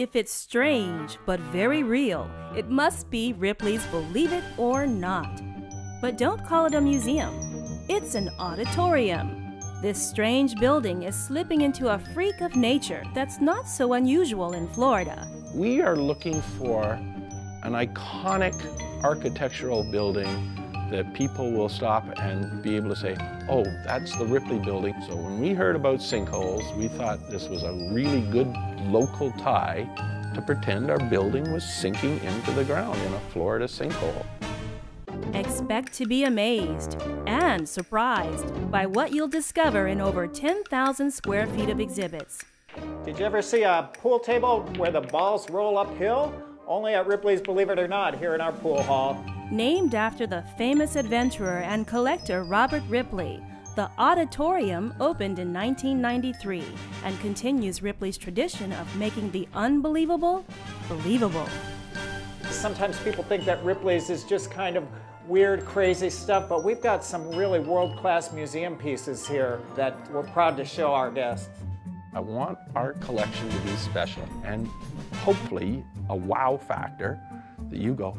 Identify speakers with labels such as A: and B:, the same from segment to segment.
A: If it's strange but very real, it must be Ripley's Believe It or Not. But don't call it a museum. It's an auditorium. This strange building is slipping into a freak of nature that's not so unusual in Florida.
B: We are looking for an iconic architectural building that people will stop and be able to say, oh, that's the Ripley building. So when we heard about sinkholes, we thought this was a really good local tie to pretend our building was sinking into the ground in a Florida sinkhole.
A: Expect to be amazed and surprised by what you'll discover in over 10,000 square feet of exhibits.
C: Did you ever see a pool table where the balls roll uphill? Only at Ripley's Believe It or Not here in our pool hall.
A: Named after the famous adventurer and collector Robert Ripley, the auditorium opened in 1993 and continues Ripley's tradition of making the unbelievable believable.
C: Sometimes people think that Ripley's is just kind of weird, crazy stuff, but we've got some really world-class museum pieces here that we're proud to show our guests.
B: I want our collection to be special and hopefully a wow factor that you go,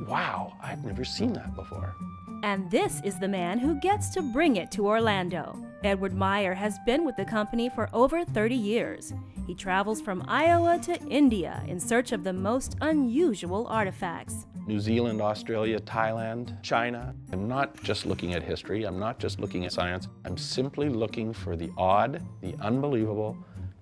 B: wow, I've never seen that before.
A: And this is the man who gets to bring it to Orlando. Edward Meyer has been with the company for over 30 years. He travels from Iowa to India in search of the most unusual artifacts.
B: New Zealand, Australia, Thailand, China. I'm not just looking at history, I'm not just looking at science, I'm simply looking for the odd, the unbelievable,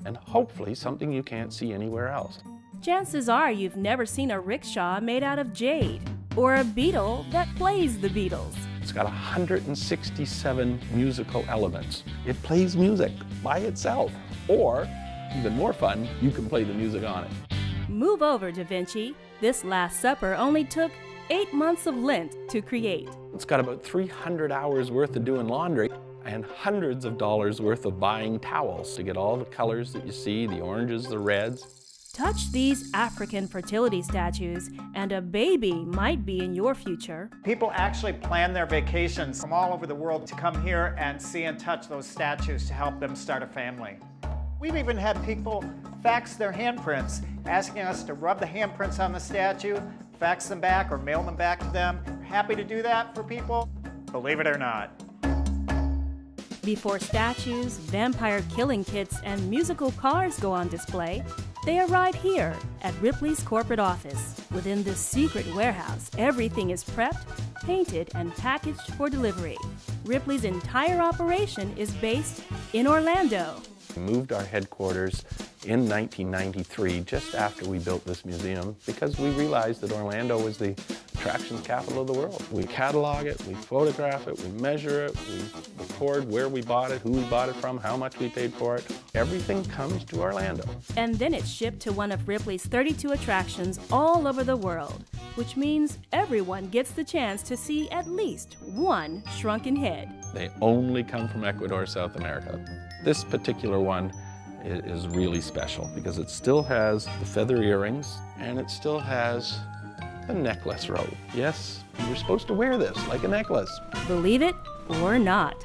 B: and hopefully something you can't see anywhere else.
A: Chances are you've never seen a rickshaw made out of jade, or a Beatle that plays the Beatles.
B: It's got 167 musical elements. It plays music by itself, or, even more fun, you can play the music on it.
A: Move over, Da Vinci. This Last Supper only took 8 months of Lent to create.
B: It's got about 300 hours worth of doing laundry and hundreds of dollars worth of buying towels to get all the colors that you see, the oranges, the reds.
A: Touch these African fertility statues and a baby might be in your future.
C: People actually plan their vacations from all over the world to come here and see and touch those statues to help them start a family. We've even had people fax their handprints, asking us to rub the handprints on the statue, fax them back or mail them back to them. We're happy to do that for people, believe it or not.
A: Before statues, vampire killing kits, and musical cars go on display, they arrive here at Ripley's corporate office. Within this secret warehouse, everything is prepped, painted, and packaged for delivery. Ripley's entire operation is based in Orlando.
B: We moved our headquarters in 1993, just after we built this museum, because we realized that Orlando was the attractions capital of the world. We catalog it, we photograph it, we measure it, we record where we bought it, who we bought it from, how much we paid for it. Everything comes to Orlando.
A: And then it's shipped to one of Ripley's 32 attractions all over the world, which means everyone gets the chance to see at least one shrunken head.
B: They only come from Ecuador, South America. This particular one is really special because it still has the feather earrings and it still has the necklace robe. Yes, you're supposed to wear this like a necklace.
A: Believe it or not.